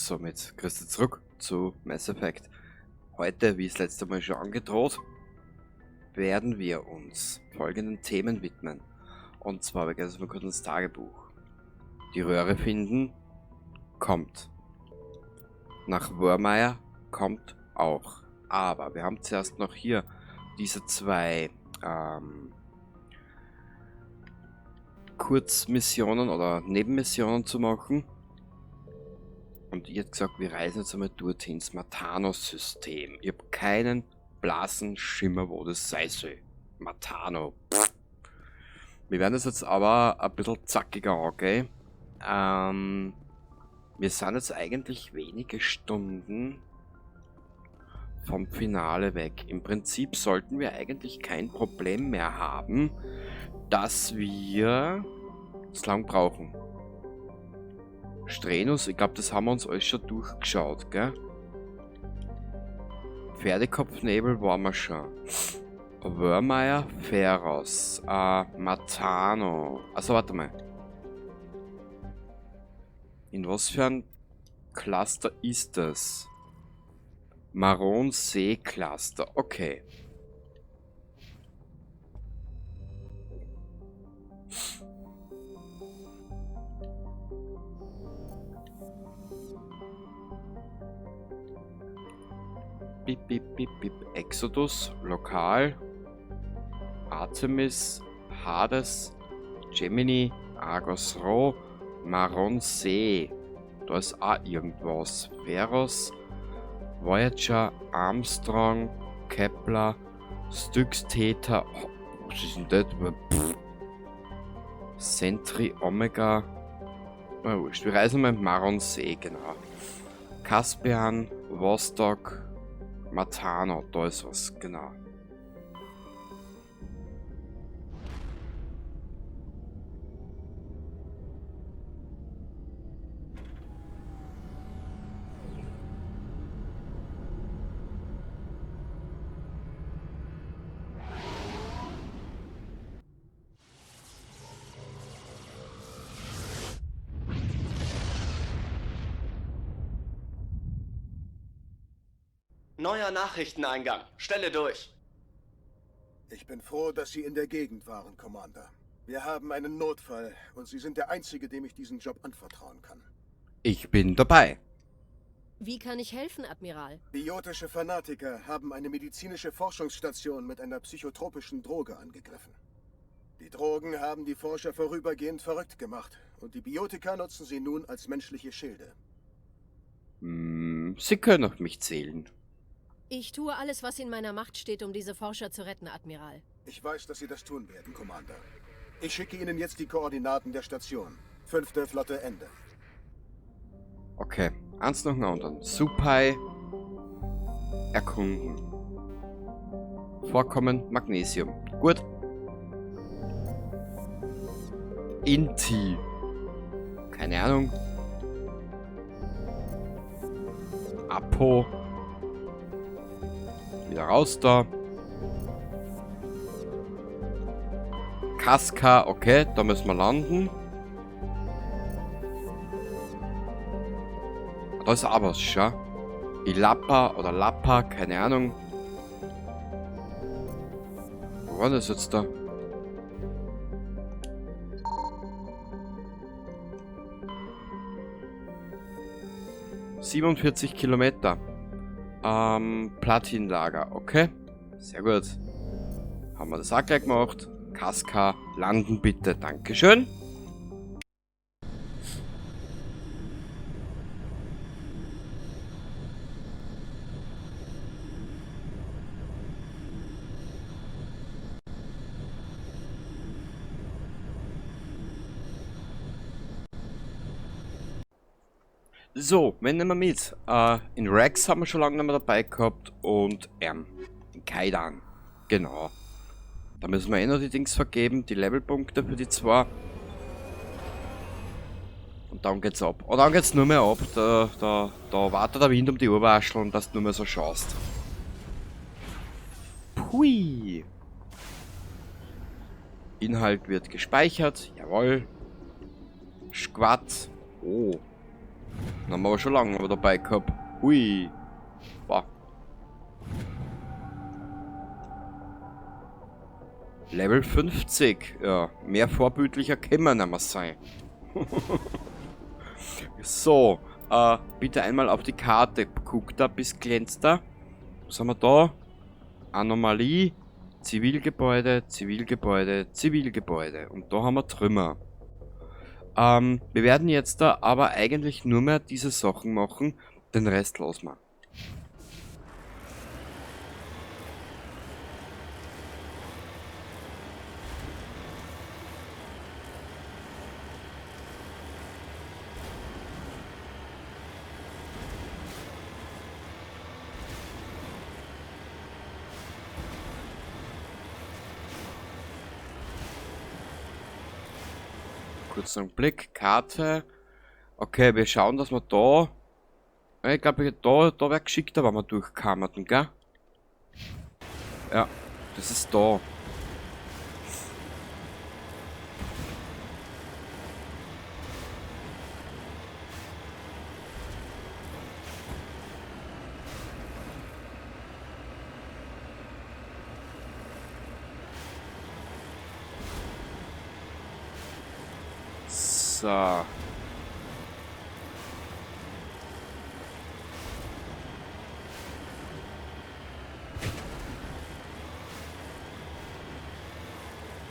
Somit grüßt zurück zu Mass Effect. Heute, wie es letzte Mal schon angedroht, werden wir uns folgenden Themen widmen. Und zwar, wir gehen jetzt mal kurz ins Tagebuch. Die Röhre finden, kommt. Nach Wurmeier kommt auch. Aber wir haben zuerst noch hier diese zwei Kurzmissionen oder Nebenmissionen zu machen. Und ich hätte gesagt, wir reisen jetzt einmal dorthin ins Matano-System. Ich habe keinen blassen Schimmer, wo das sein soll. Matano. Pff. Wir werden das jetzt aber ein bisschen zackiger angehen. Wir sind jetzt eigentlich wenige Stunden vom Finale weg. Im Prinzip sollten wir eigentlich kein Problem mehr haben, dass wir es lang brauchen. Strenus, ich glaube, das haben wir uns alles schon durchgeschaut, gell? Pferdekopfnebel waren wir schon. Wurmeier, Pharos, Matano. Also warte mal. In was für ein Cluster ist das? Maron-See-Cluster, okay. Bip, bip, bip, bip. Exodus, Lokal, Artemis, Hades, Gemini, Argos Rho, Maron See. Da ist auch irgendwas. Pharos, Voyager, Armstrong, Kepler, Styx, Theta. Oh, was ist denn das? Pff. Sentry, Omega. Na wurscht, wir reisen mal im Maron See, genau. Caspian, Vostok, Matano, da ist was, genau. Neuer Nachrichteneingang. Stelle durch. Ich bin froh, dass Sie in der Gegend waren, Commander. Wir haben einen Notfall und Sie sind der Einzige, dem ich diesen Job anvertrauen kann. Ich bin dabei. Wie kann ich helfen, Admiral? Biotische Fanatiker haben eine medizinische Forschungsstation mit einer psychotropischen Droge angegriffen. Die Drogen haben die Forscher vorübergehend verrückt gemacht und die Biotiker nutzen sie nun als menschliche Schilde. Sie können auf mich zählen. Ich tue alles, was in meiner Macht steht, um diese Forscher zu retten, Admiral. Ich weiß, dass Sie das tun werden, Commander. Ich schicke Ihnen jetzt die Koordinaten der Station. 5. Flotte Ende. Okay, eins nach dem anderen. Supai. Erkunden. Vorkommen Magnesium. Gut. Inti. Keine Ahnung. Apo. Wieder raus da. Casca, okay, da müssen wir landen. Da ist aber was, schau. Ilapa oder Lapa, keine Ahnung. Wo war das jetzt da? ...47 Kilometer. Platinlager, okay. Sehr gut. Haben wir das auch gleich gemacht. Casca, landen bitte, dankeschön. So, wen nehmen wir mit? In Rex haben wir schon lange nicht mehr dabei gehabt und in Kaidan. Genau. Da müssen wir eh noch die Dings vergeben, die Levelpunkte für die zwei. Und dann geht's ab. Und dann geht's nur mehr ab. Da wartet der Wind um die Ohrwaschel und dass du nur mehr so schaust. Pui. Inhalt wird gespeichert. Jawohl. Squad. Oh. Den haben wir aber schon lange aber dabei gehabt. Hui. Boah. Level 50. Ja, mehr vorbildlicher können wir nicht mehr sein. So, bitte einmal auf die Karte. Guckt da bis glänzt da. Was haben wir da? Anomalie, Zivilgebäude, Zivilgebäude, Zivilgebäude. Und da haben wir Trümmer. Wir werden jetzt da aber eigentlich nur mehr diese Sachen machen. Den Rest lassen wir. Kurzen Blick, Karte. Okay, wir schauen, dass wir da. Ich glaube, da wäre geschickter, wenn wir durchkammerten, gell? Ja, das ist da. So.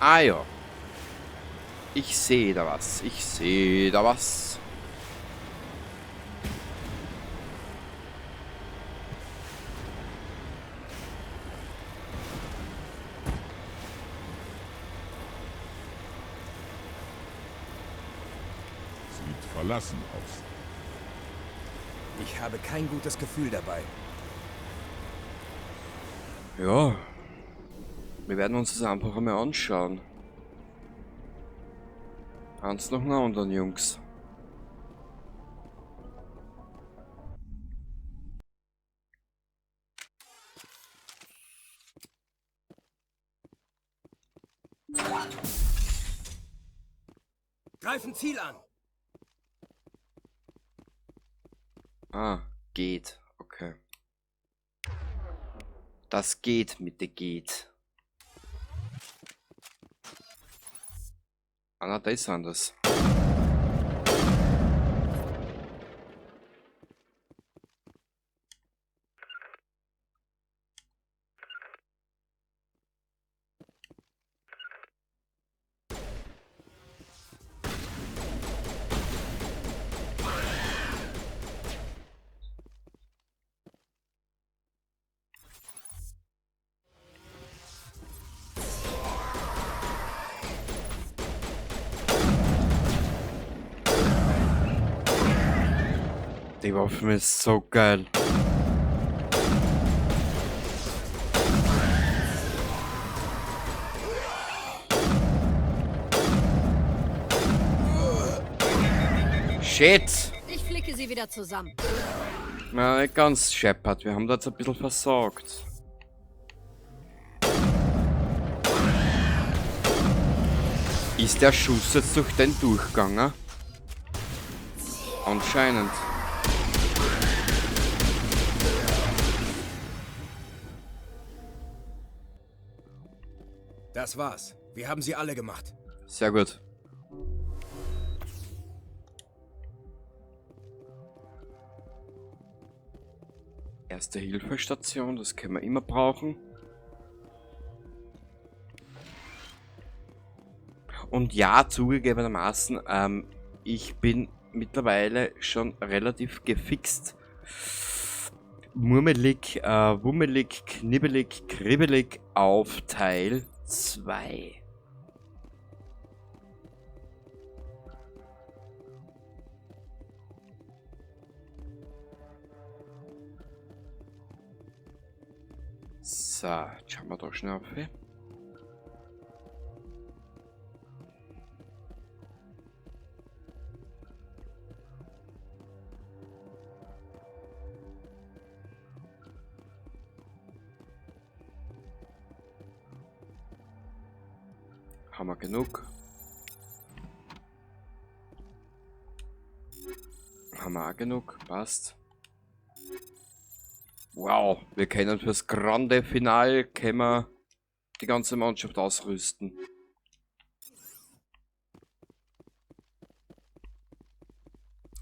Ah ja. Ich sehe da was. Ich sehe da was. Sieht verlassen aus. Ich habe kein gutes Gefühl dabei. Ja. Wir werden uns das einfach einmal anschauen. Eins nach dem anderen, Jungs. Greifen Ziel an! Ah, geht. Okay. Das geht mit der geht. Ah, na, da ist anders. Die Waffe ist so geil. Shit! Ich flicke sie wieder zusammen. Na, nicht ganz, Shepard. Wir haben da jetzt ein bisschen versorgt. Ist der Schuss jetzt durch den durchgegangen? Anscheinend. Das war's. Wir haben sie alle gemacht. Sehr gut. Erste Hilfestation, das können wir immer brauchen. Und ja, zugegebenermaßen, ich bin mittlerweile schon relativ gefixt. Murmelig, wummelig, knibbelig, kribbelig auf Teil 2. So, jetzt schauen wir da schnell auf. Haben wir genug? Haben wir auch genug? Passt. Wow, wir können fürs Grande Finale können wir die ganze Mannschaft ausrüsten.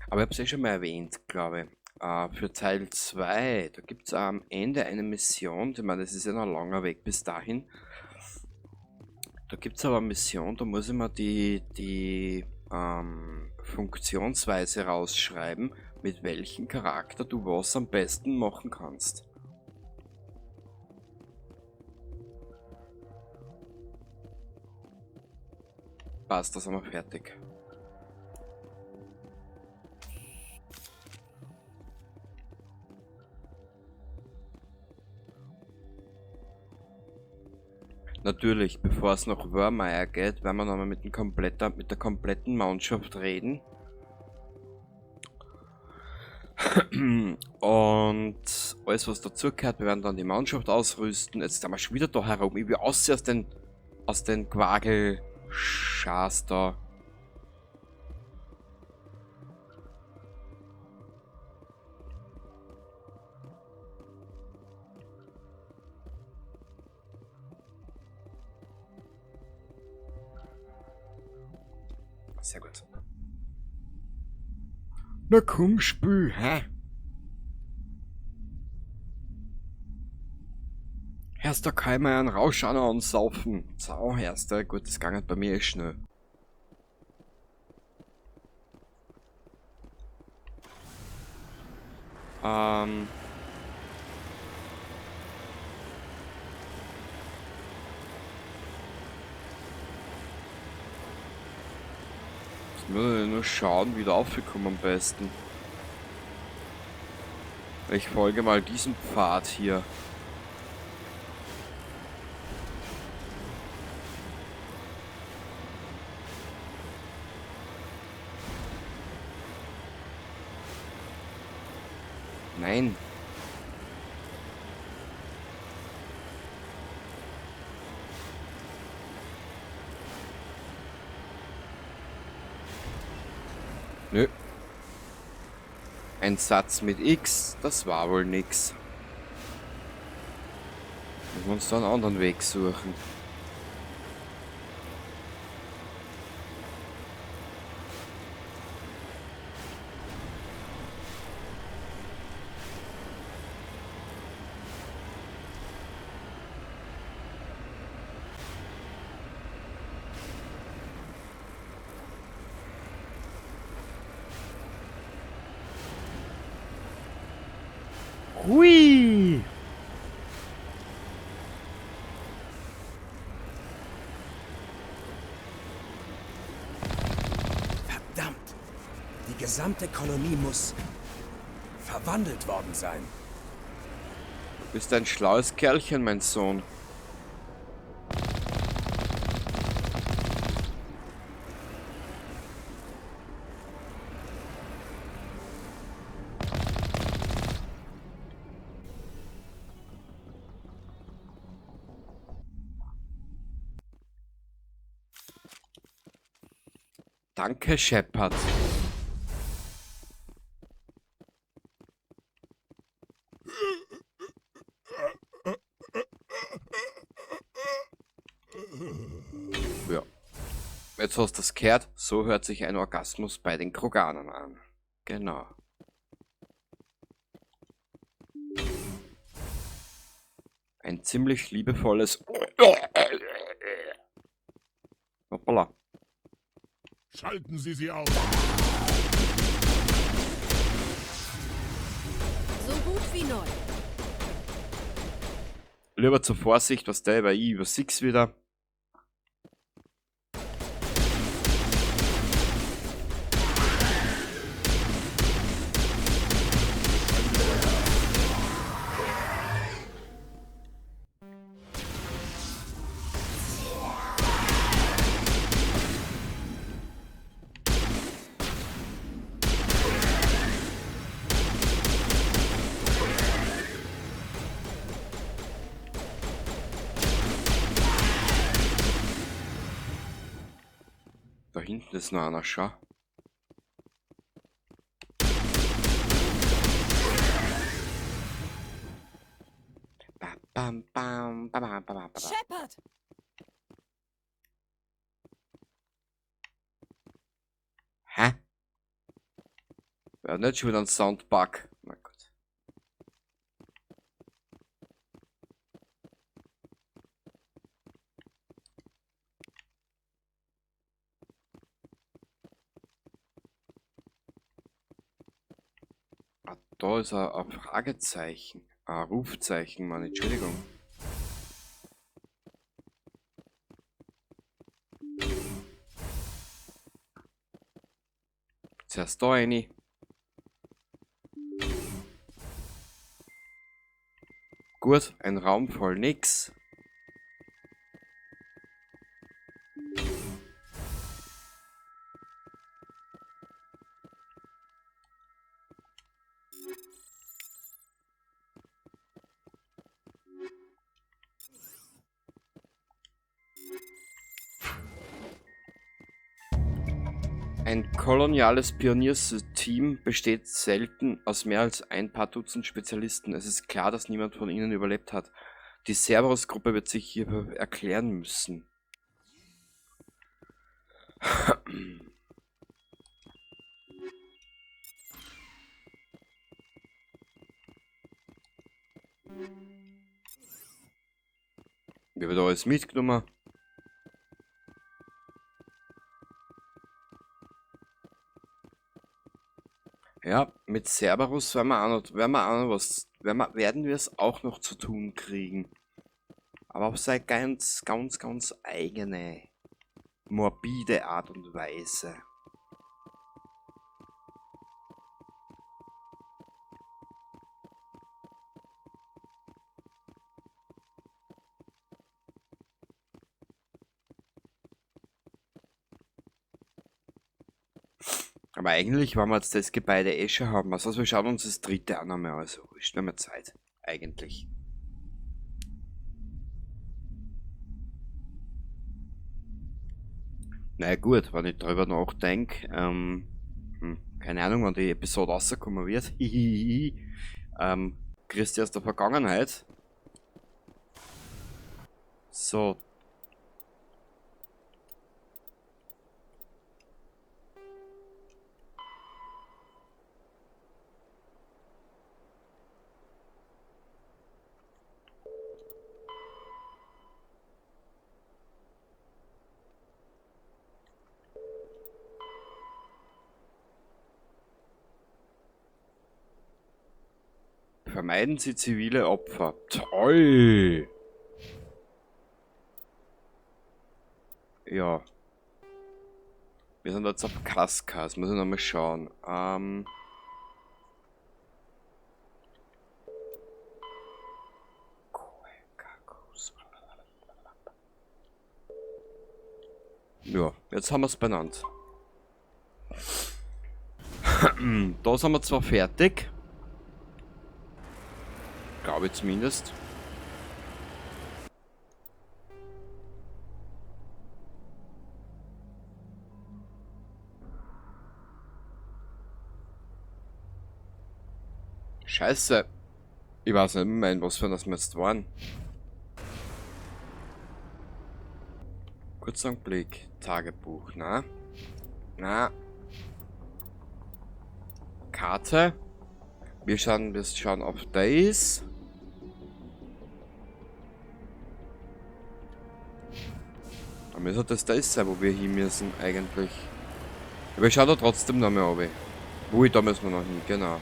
Aber ich habe es eh schon mal erwähnt, glaube ich. Für Teil 2, da gibt es am Ende eine Mission, ich meine, das ist ja noch ein langer Weg bis dahin. Da gibt es aber eine Mission, da muss ich mir die Funktionsweise rausschreiben, mit welchem Charakter du was am besten machen kannst. Passt, da sind wir fertig. Natürlich, bevor es nach Wörmeier geht, werden wir nochmal mit der kompletten Mannschaft reden. Und alles, was dazugehört, wir werden dann die Mannschaft ausrüsten. Jetzt sind wir schon wieder da herum. Ich will aussehen aus den Quagel-Schas da. Sehr gut. Na komm, spül, hä? Erst da kann ich mal einen Rausch ansaufen. So, erster, gut, das ging halt bei mir schnell. Jetzt muss ich nur schauen, wie der aufgekommen am besten. Ich folge mal diesem Pfad hier. Nein. Nö. Ein Satz mit X, das war wohl nix. Müssen wir uns da einen anderen Weg suchen. Hui! Verdammt! Die gesamte Kolonie muss verwandelt worden sein. Du bist ein schlaues Kerlchen, mein Sohn. Danke, Shepard. Ja. Jetzt hast du das gehört. So hört sich ein Orgasmus bei den Kroganern an. Genau. Ein ziemlich liebevolles... Hoppala. Schalten Sie sie auf. So gut wie neu. Lieber zur Vorsicht, was der bei I über 6 wieder. Da hinten ist noch einer, schau. Bam, bam, bam, bam, bam, bam, bam. Shepard! Hä? Ja, nicht schon wieder ein Soundbug. Na gut. Ah, da ist ein Fragezeichen. Ein Rufzeichen, Mann, Entschuldigung. Zuerst da rein. Gut, ein Raum voll nix. Ein koloniales Pionierteam besteht selten aus mehr als ein paar Dutzend Spezialisten. Es ist klar, dass niemand von ihnen überlebt hat. Die Cerberus-Gruppe wird sich hierfür erklären müssen. Wie wird alles mitgenommen? Ja, mit Cerberus werden wir es auch noch zu tun kriegen. Aber auf seine ganz eigene, morbide Art und Weise. Aber eigentlich wollen wir jetzt das Gebäude eh schon haben. Also wir schauen uns das dritte an einmal. Also ist nicht mehr Zeit. Eigentlich. Na gut, wenn ich drüber nachdenke, keine Ahnung, wann die Episode rauskommen wird. Christi aus der Vergangenheit. So. Vermeiden Sie zivile Opfer. Toll! Ja. Wir sind jetzt auf Kaskas. Muss ich nochmal schauen. Ja, jetzt haben wir es benannt. Da sind wir zwar fertig. Glaube ich zumindest. Scheiße. Ich weiß nicht mehr, in was für das wir jetzt waren. Kurzer Blick. Tagebuch, na? Na? Karte. Wir schauen auf Days. Da müsste das Days sein, wo wir hin müssen, eigentlich. Aber ich schau da trotzdem noch mal runter. Wo da müssen wir noch hin, genau.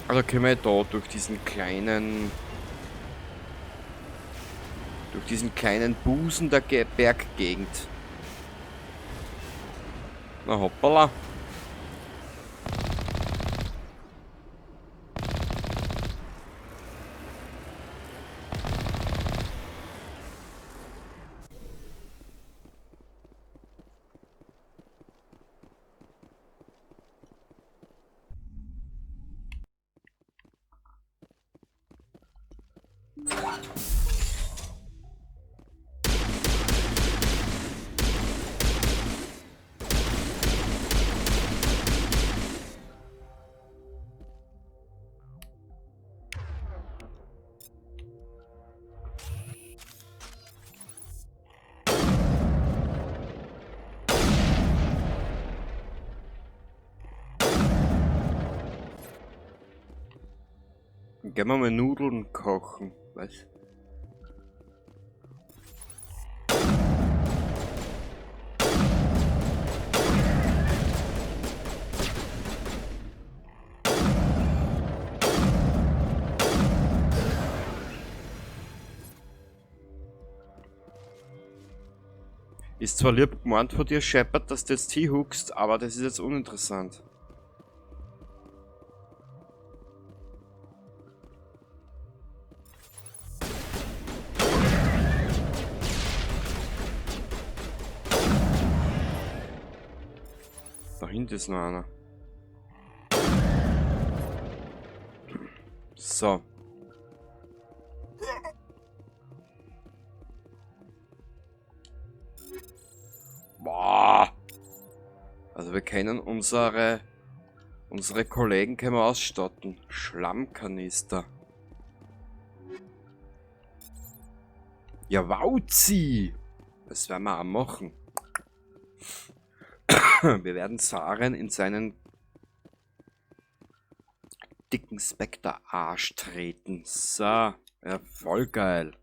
Also können wir da durch diesen kleinen Busen der Berggegend. Na hoppala. Gehen wir mal Nudeln kochen. Was? Ist zwar lieb gemeint von dir, Shepard, dass du jetzt hinhuckst, aber das ist jetzt uninteressant. Da hinten ist noch einer. So. Boah. Also wir können unsere Kollegen können wir ausstatten. Schlammkanister. Ja, Wauzi! Das werden wir auch machen. Wir werden Saren in seinen dicken Spectre-Arsch treten. So, ja, voll geil.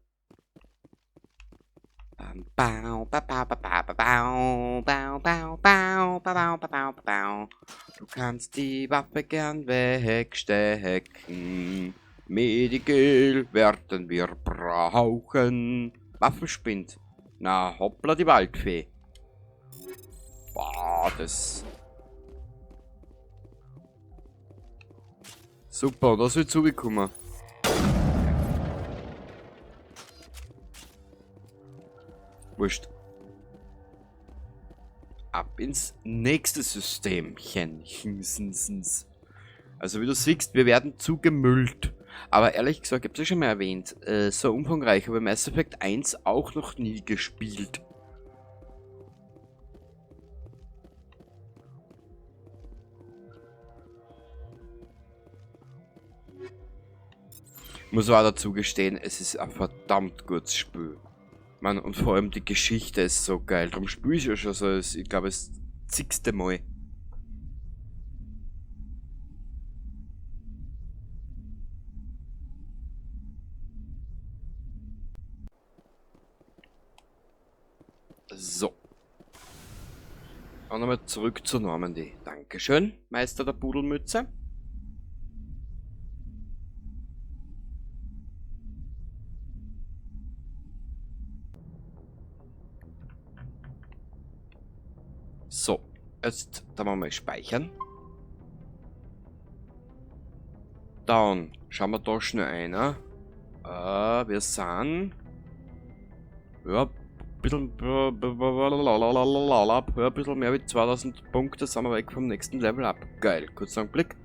Du kannst die Waffe gern wegstecken. Medigel werden wir brauchen. Waffenspind. Na, hoppla die Waldfee. Boah, das... Super, das wird zugekommen. Wurscht. Ab ins nächste Systemchen. Also wie du siehst, wir werden zugemüllt. Aber ehrlich gesagt, ich hab's ja schon mal erwähnt, so umfangreich habe ich Mass Effect 1 auch noch nie gespielt. Muss auch dazu gestehen, es ist ein verdammt gutes Spiel. Mann, und vor allem die Geschichte ist so geil. Darum spiele ich ja schon so, ich glaube, das zigste Mal. So. Und nochmal zurück zur Normandy. Dankeschön, Meister der Pudelmütze. So, jetzt da wir mal speichern. Dann schauen wir da schnell einer. Wir sind ja ein bisschen mehr wie 2000 Punkte, sind wir weg vom nächsten Level ab. Geil, kurz einen Blick.